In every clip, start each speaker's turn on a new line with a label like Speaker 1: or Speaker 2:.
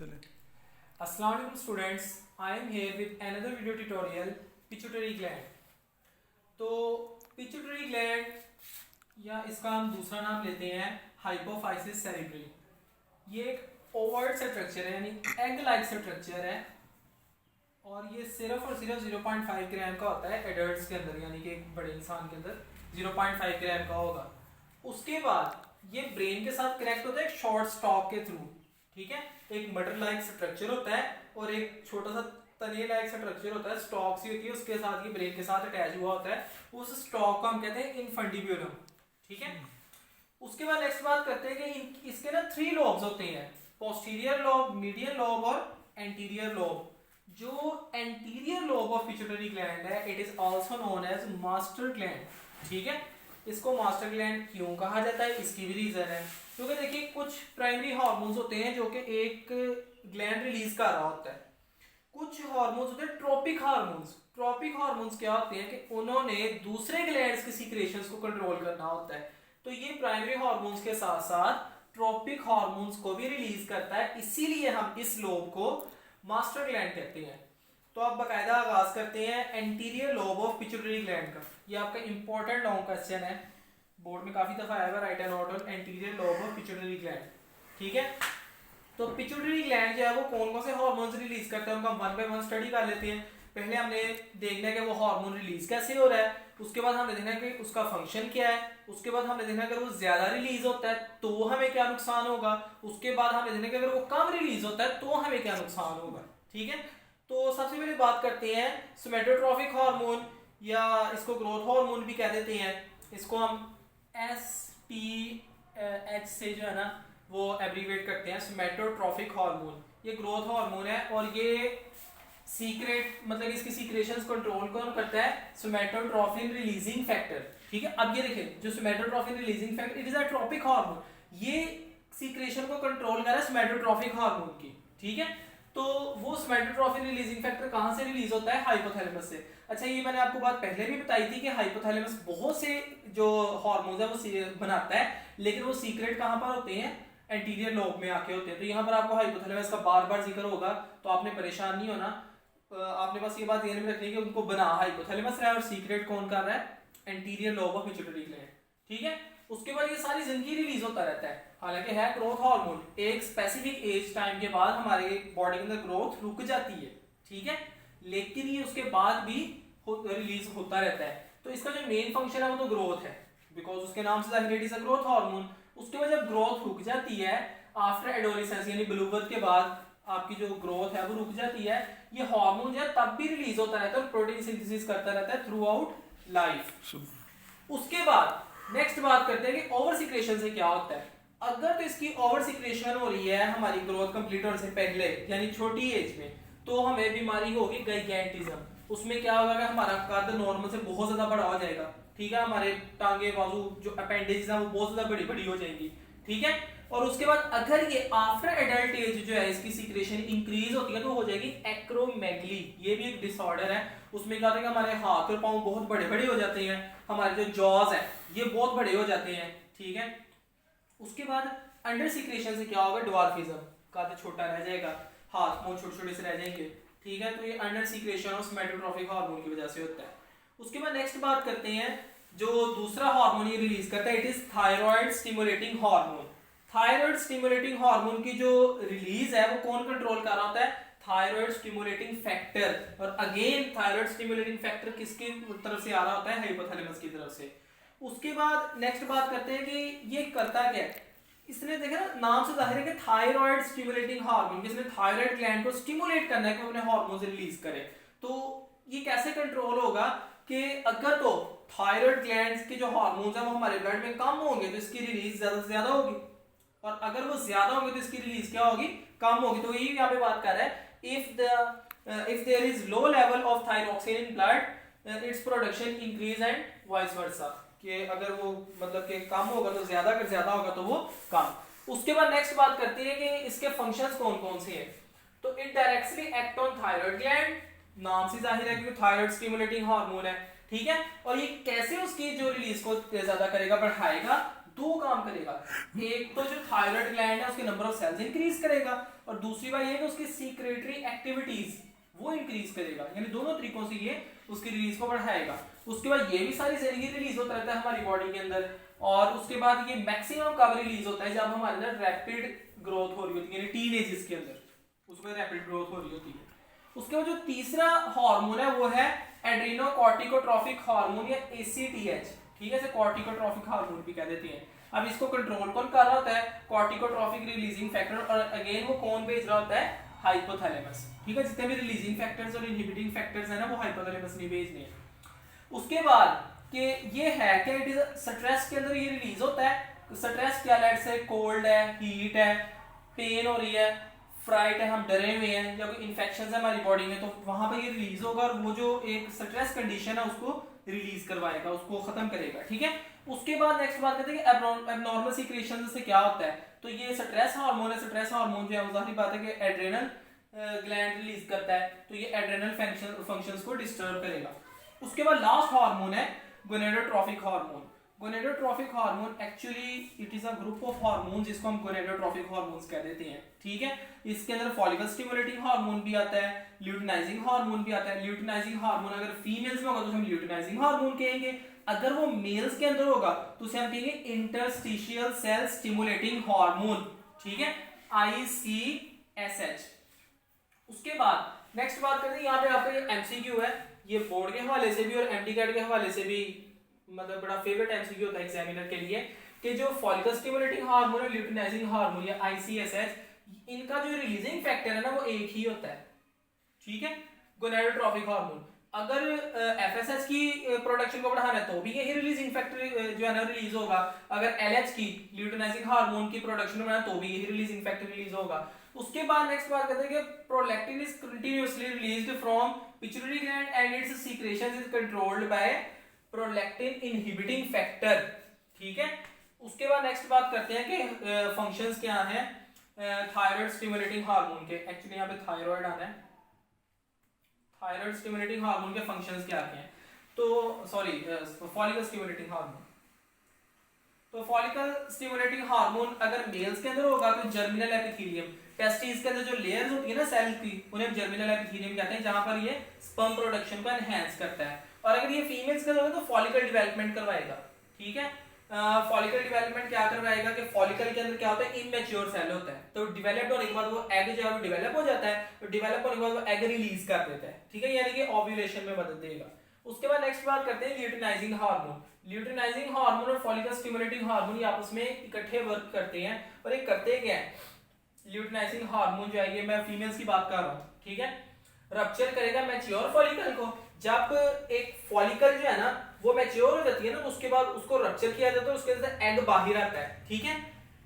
Speaker 1: चले।
Speaker 2: अस्सलाम वालेकुम students, I am here with another video tutorial pituitary gland. तो पिट्यूटरी ग्लैंड या इसका हम दूसरा नाम लेते हैं हाइपोफाइसिस सेरेब्रली। ये एक ओवर्ट स्ट्रक्चर है, यानी एग लाइक स्ट्रक्चर है और ये सिर्फ और सिर्फ 0.5 ग्राम का होता है एडल्ट्स के अंदर, यानी कि एक बड़े इंसान के अंदर 0.5 ग्राम का होगा। उसके बाद ये ब्रेन के साथ कनेक्ट होता है शॉर्ट स्टॉक के थ्रू, ठीक है। एक मटर लाइक स्ट्रक्चर होता है और एक छोटा सा तने लाइक स्ट्रक्चर होता है, स्टॉक सी होती है, उसके साथ ये ब्रेन के साथ अटैच हुआ होता है। उस स्टॉक को हम कहते हैं इनफंडिब्यूलम, ठीक है। उसके बाद नेक्स्ट बात करते हैं कि इसके ना 3 लोब्स होते हैं, पोस्टीरियर लोब, मीडियल लोब और एंटीरियर लोब। जो anterior lobe of pituitary gland है, it is also known as master gland, ठीक है। इसको मास्टर ग्लैंड क्यों कहा जाता है, इसकी भी रीजन है। क्योंकि देखिए कुछ प्राइमरी हार्मोन्स होते हैं जो कि एक ग्लैंड रिलीज कर रहा होता है, कुछ हार्मोन्स होते हैं ट्रोपिक हार्मोन्स। ट्रोपिक हार्मोन्स क्या होते हैं कि उन्होंने दूसरे ग्लैंड्स की सीक्रेशंस को कंट्रोल करना होता है। तो ये प्राइमरी हार्मोन्स के साथ साथ ट्रोपिक हार्मोन्स को भी रिलीज करता है, इसीलिए हम इस लोब को मास्टर ग्लैंड कहते हैं। तो आप बाकायदा आगाज करते हैं anterior lobe of pituitary gland का। ये आपका इंपॉर्टेंट लॉन्ग क्वेश्चन है, बोर्ड में काफी दफा आया हुआ, right and note on anterior lobe of pituitary gland, ठीक है। तो पिट्यूटरी ग्लैंड जो है वो कौन कौन से हार्मोन्स रिलीज करता है, उनका वन बाय वन स्टडी कर लेते हैं। पहले हमने देखना है कि वो हार्मोन रिलीज कैसे हो रहा है, उसके बाद हमने देखना है कि उसका फंक्शन क्या है, उसके बाद हमने देखना है कि अगर वो ज्यादा रिलीज होता है तो हमें क्या नुकसान होगा, उसके बाद हमने देखना है कि अगर वो कम रिलीज होता है तो हमें क्या नुकसान होगा, ठीक है। तो सबसे पहले बात करते हैं सोमैटोट्रोफिक हार्मोन, या इसको ग्रोथ हार्मोन भी कह देते हैं। इसको हम STH से जो है ना वो एब्रीवेट करते हैं, सोमैटोट्रोफिक हार्मोन। ये ग्रोथ हार्मोन है और ये सीक्रेट मतलब इसकी सीक्रेशंस कंट्रोल कौन करता है, सोमैटोट्रोफिन रिलीजिंग फैक्टर, ठीक है। अब ये देखिए जो somatotrophin releasing factor, it is a tropic hormone, ये सीक्रेशन को कंट्रोल कर रहा है सोमैटोट्रोफिक हार्मोन की, ठीक है। तो वो सोमैटोट्रोफिन रिलीजिंग फैक्टर कहां से रिलीज होता है, हाइपोथैलेमस से। अच्छा, ये मैंने आपको बात पहले भी बताई थी कि हाइपोथैलेमस बहुत से जो हार्मोन्स है वो बनाता है, लेकिन वो सीक्रेट कहां पर होते हैं, एंटीरियर लोब में आके होते हैं। तो यहाँ पर आपको हाइपोथैलेमस का बार बार जिक्र होगा, तो आपने परेशान नहीं होना। आपने बस ये बात ध्यान में रखनी है कि उनको बना हाइपोथैलेमस है और सीक्रेट कौन कर रहा है, anterior lobe of pituitary gland, ठीक है। उसके बाद ये सारी जिंदगी रिलीज होता रहता है, हालांकि है ग्रोथ हार्मोन। एक स्पेसिफिक एज टाइम के बाद हमारे बॉडी के अंदर ग्रोथ रुक जाती है, ठीक है, लेकिन ये उसके बाद भी रिलीज होता रहता है। तो इसका जो मेन फंक्शन है वो तो ग्रोथ है, बिकॉज उसके नाम से जाहिर है it is a growth hormone. उसके बाद जब ग्रोथ रुक जाती है आफ्टर एडोलेसेंस, यानी बलूगत के बाद आपकी जो ग्रोथ है वो रुक जाती है, ये हार्मोन जो है तब भी रिलीज होता रहता है और प्रोटीन सिंथेसिस करता रहता है थ्रू आउट लाइफ। उसके बाद नेक्स्ट बात करते हैं कि ओवर सिक्रेशन से क्या होता है। अगर तो इसकी ओवर सिक्रेशन हो रही है हमारी ग्रोथ कंप्लीट होने से पहले, यानी छोटी एज में, तो हमें बीमारी होगी गाइगेंटिज्म। उसमें क्या होगा कि हमारा कद नॉर्मल से बहुत ज्यादा बड़ा हो जाएगा, ठीक है। हमारे टांगे बाजू जो अपेंडेजेस हैं वो बहुत ज्यादा बड़ी बड़ी हो जाएंगी, ठीक है। और उसके बाद अगर ये आफ्टर एडल्ट एज जो है इसकी सीक्रेशन इंक्रीज होती है तो हो जाएगी एक्रोमेगली। ये भी एक डिसऑर्डर है। उसमें क्या होता है कि हमारे हाथ और पांव बहुत बड़े बड़े हो जाते हैं, हमारे जो जॉज है ये बहुत बड़े हो जाते हैं, ठीक है। उसके बाद अंडर सीक्रेशन से क्या होगा, ड्वार्फिज्म, कद छोटा रह जाएगा, हाथ पांव छोटे छोटे से रह जाएंगे, ठीक है। तो ये अंडर सीक्रेशन और सोमैटोट्रोफिक हार्मोन की वजह से होता है। उसके बाद नेक्स्ट बात करते हैं जो दूसरा हार्मोन ये रिलीज करता है, it is thyroid stimulating hormone. Thyroid stimulating hormone की जो रिलीज है वो कौन कंट्रोल कर रहा होता है, थायराइड स्टिमुलेटिंग फैक्टर। और अगेन थायराइड स्टिमुलेटिंग फैक्टर किसकी तरफ से आ रहा होता है, हाइपोथैलेमस की तरफ से। उसके बाद नेक्स्ट बात करते हैं कि ये करता क्या है। इसने देखा ना नाम से जाहिर है कि थायराइड स्टिमुलेटिंग हार्मोन, इसने थायराइड ग्लैंड को स्टिमुलेट करना है कि अपने हार्मोन रिलीज करे। तो ये कैसे कंट्रोल होगा कि अगर तो थायराइड ग्लैंड्स के जो हार्मोन्स हैं वो हमारे ब्लड में कम होंगे तो इसकी रिलीज ज्यादा से ज्यादा होगी, और अगर वो ज्यादा होंगे तो इसकी रिलीज क्या होगी, कम होगी। तो यही यहाँ पे बात कर रहा है, if there is low level of thyroxine in blood its production increase and vice versa, कि अगर वो मतलब कि कम होगा तो ज्यादा, अगर ज्यादा होगा तो वो कम। उसके बाद नेक्स्ट बात करते हैं कि इसके फंक्शंस कौन कौन से हैं। तो it directly act on thyroid gland, नाम से जाहिर है क्योंकि थायराइड स्टिमुलेटिंग हार्मोन है, ठीक है। और ये कैसे उसकी जो रिलीज को ज्यादा करेगा, बढ़ाएगा, दो काम करेगा, एक तो जो थायराइड ग्लैंड है उसके नंबर ऑफ सेल्स इंक्रीज करेगा, और दूसरी बात ये कि उसकी सीक्रेटरी एक्टिविटीज वो इंक्रीज करेगा, यानी दोनों तरीकों से ये उसकी रिलीज को बढ़ाएगा। उसके बाद ये भी सारी सेल रिलीज होता रहता है हमारी बॉडी के अंदर, और उसके बाद ये मैक्सिमम कब रिलीज होता है, जब हमारे अंदर रैपिड ग्रोथ हो रही होती है, यानी टीनेजेस के अंदर उसमें रैपिड ग्रोथ हो रही होती है। उसके बाद जो तीसरा हार्मोन है वो है एड्रेनोकॉर्टिकोट्रोफिक हार्मोन या ACTH, ठीक है, इसे कॉर्टिकोट्रोफिक हार्मोन भी कह देते हैं। अब इसको कंट्रोल कौन कर रहा होता है, कॉर्टिकोट्रोफिक रिलीजिंग फैक्टर, और अगेन वो कौन भेज रहा होता है, हाइपोथैलेमस, ठीक है। जितने भी रिलीजिंग फैक्टर्स और इनहिबिटिंग फैक्टर्स है ना वो हाइपोथैलेमस ने भेजने हैं। उसके बाद कि ये है कि इट इज स्ट्रेस के अंदर ये रिलीज होता है। स्ट्रेस क्या, लेट्स से कोल्ड है, हीट है, पेन हो रही है, फ्राइट है, हम डरे हुए हैं, या कोई इन्फेक्शन है हमारी बॉडी में, तो वहां पर ये रिलीज होगा और वो जो एक स्ट्रेस कंडीशन है उसको रिलीज करवाएगा, उसको खत्म करेगा, ठीक है। उसके बाद नेक्स्ट बात करते हैं कि एब्नॉर्मल सीक्रेशन से क्या होता है, तो ये स्ट्रेस हार्मोन है। स्ट्रेस हार्मोन जो है वो जाहिर बात है कि एड्रेनल ग्लैंड रिलीज करता है, तो ये एड्रेनल फंक्शंस को डिस्टर्ब करेगा। उसके बाद लास्ट हार्मोन है gonadotrophic hormone. Gonadotrophic hormone actually it is a group of hormones जिसको हम गोनेडोट्रोफिक हार्मोन्स कह देते हैं, ठीक है। इसके अंदर फॉलिकल स्टिमुलेटिंग हार्मोन भी आता है, ल्यूटिनाइजिंग हार्मोन भी आता है। ल्यूटिनाइजिंग हार्मोन अगर फीमेल्स में होगा तो हम ल्यूटिनाइजिंग हार्मोन कहेंगे, अगर वो मेल्स के अंदर होगा तो उसे हम कहेंगे इंटरस्टिशियल सेल स्टिमुलेटिंग हार्मोन, ठीक है, ICSH। उसके बाद नेक्स्ट बात करते हैं, यहाँ पे आपका ये MCQ है, ये बोर्ड के हवाले से भी और MCAT के हवाले से भी मतलब बड़ा फेवरेट MCQ होता है एग्जामिनर के लिए, कि जो फॉलिकल स्टिमुलेटिंग हार्मोन और ल्यूटिनाइजिंग हार्मोन या ICSH, इनका जो रिलीजिंग फैक्टर है ना वो एक ही होता है, ठीक है, गोनेडोट्रोफिक हार्मोन। अगर FSH की प्रोडक्शन को बढ़ाना है तो भी यही रिलीजिंग फैक्टर जो है ना रिलीज होगा, अगर LH की ल्यूटिनाइजिंग हार्मोन की प्रोडक्शन को बढ़ाना तो भी यही रिलीजिंग फैक्टर रिलीज होगा। उसके बाद नेक्स्ट बात करते हैं कि prolactin is continuously released from pituitary gland and it's secretion is controlled by prolactin inhibiting factor, ठीक है। उसके बाद नेक्स्ट बात करते हैं कि फंक्शंस क्या हैं थायराइड स्टिमुलेटिंग हार्मोन के। एक्चुअली यहाँ पे थायराइड आना है, थायराइड स्टिमुलेटिंग हार्मोन के फंक्शंस क्या हैं, तो सॉरी फॉलिकल स्टिमुलेटिंग हार्मोन। तो फॉलिकल स्टिमुलेटिंग हार्मोन अगर मेल्स के अंदर होगा तो जर्मिनल एपिथेलियम, टेस्टिस के अंदर जो लेयर्स होती है ना सेल की उन्हें जर्मिनल एपिथेलियम कहते हैं, जहां पर ये स्पर्म प्रोडक्शन को एनहांस करता है। और अगर ये फीमेल्स के अंदर होगा तो फॉलिकल डेवलपमेंट करवाएगा, ठीक है। फॉलिकल डेवलपमेंट क्या करवाएगा कि फॉलिकल के अंदर क्या होता है, इमेच्योर सेल होता है, तो डेवलप होने के बाद वो एग जो है वो डेवलप हो जाता है, तो डेवलप होने के बाद वो एग रिलीज कर देता है, ठीक है, यानी कि ओव्यूलेशन में मदद देगा। उसके बाद नेक्स्ट बात करते हैं ल्यूटिनाइजिंग हार्मोन। ल्यूटिनाइजिंग हार्मोन और फॉलिकल स्टिमुलेटिंग हार्मोन ये आपस में इकट्ठे वर्क करते हैं, और ये करते क्या है, ल्यूटिनाइजिंग हार्मोन जो है ये मैं फीमेल्स की बात कर रहा हूँ, ठीक है, रप्चर करेगा मैच्योर फॉलिकल को। जब एक फॉलिकल जो है ना वो मैच्योर हो जाती है ना तो उसके बाद उसको रप्चर किया जाता है, उसके अंदर एग बाहर आता है, ठीक है,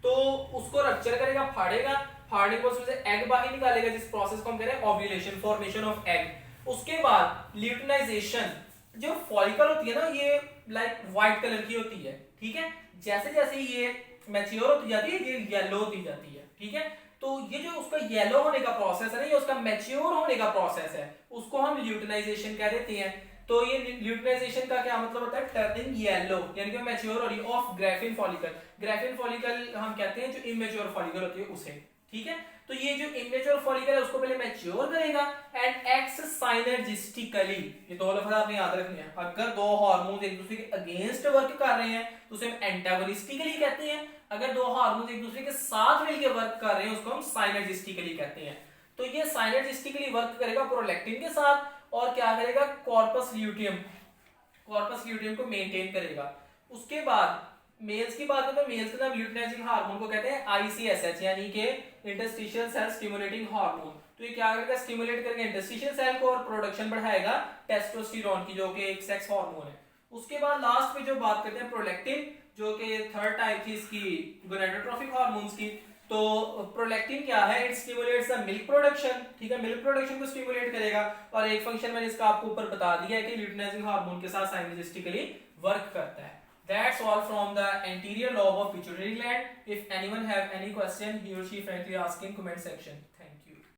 Speaker 2: तो उसको रप्चर करेगा, फाड़ेगा, फाड़ने के बाद उसमें से एग बाहर निकालेगा, जिस प्रोसेस को हम कह रहे हैं ओव्यूलेशन, फॉर्मेशन ऑफ एग। उसके बाद ल्यूटिनाइजेशन, जो फॉलिकल होती है ना ये लाइक व्हाइट कलर की होती है, ठीक है, जैसे जैसे ये मैच्योर होती जाती है ये येलो होती जाती है, ठीक है। तो ये जो उसका येलो होने का प्रोसेस है ना, ये उसका मैच्योर होने का प्रोसेस है, उसको हम ल्यूटिनाइजेशन कह देते हैं। तो ये ल्यूटिनाइजेशन का क्या मतलब होता है, टर्निंग येलो, यानी कि मैच्योर हो रही है of graphene follicle. Graphene follicle हम कहते हैं जो इमेच्योर फॉलिकल होती है उसे, ठीक है। तो ये जो इमेच्योर फॉलिकल है उसको पहले मैच्योर करेगा एंड एक्ट्स साइनर्जिस्टिकली, ये दो लफ्ज आपने याद रखने हैं। अगर दो हार्मोन्स एक दूसरे के अगेंस्ट वर्क कर रहे हैं तो उसे हम एंटागोनिस्टिकली कहते हैं, अगर दो हार्मोन्स एक दूसरे के साथ मिलकर वर्क कर रहे हैं उसको हम साइनर्जिस्टिकली कहते हैं। तो ये साइनर्जिस्टिकली वर्क करेगा प्रोलैक्टिन के साथ और क्या करेगा, कॉर्पस ल्यूटियम, कॉर्पस ल्यूटियम को मेंटेन करेगा। उसके बाद मेल्स की बात करें तो मेल्स के अंदर ल्यूटिनाइजिंग हार्मोन को कहते हैं ICSH, यानी कि इंटरस्टिशियल सेल स्टिमुलेटिंग हार्मोन। तो ये क्या करेगा, स्टिमुलेट करके इंटरस्टिशियल सेल को और प्रोडक्शन बढ़ाएगा टेस्टोस्टेरोन की, जो कि एक सेक्स हार्मोन है। उसके बाद लास्ट में जो बात करते हैं प्रोलैक्टिन, जो कि थर्ड टाइप थी इसकी गोनेडोट्रोफिक हार्मोन्स की। तो प्रोलैक्टिन क्या है, it stimulates the milk production, ठीक है, मिल्क प्रोडक्शन को स्टिमुलेट करेगा। और एक फंक्शन मैंने इसका आपको ऊपर बता दिया है कि ल्यूटिनाइजिंग हार्मोन के साथ साइनर्जिस्टिकली वर्क करता है। That's all from the anterior lobe of pituitary gland. If anyone have any question, he or she frankly ask in comment section.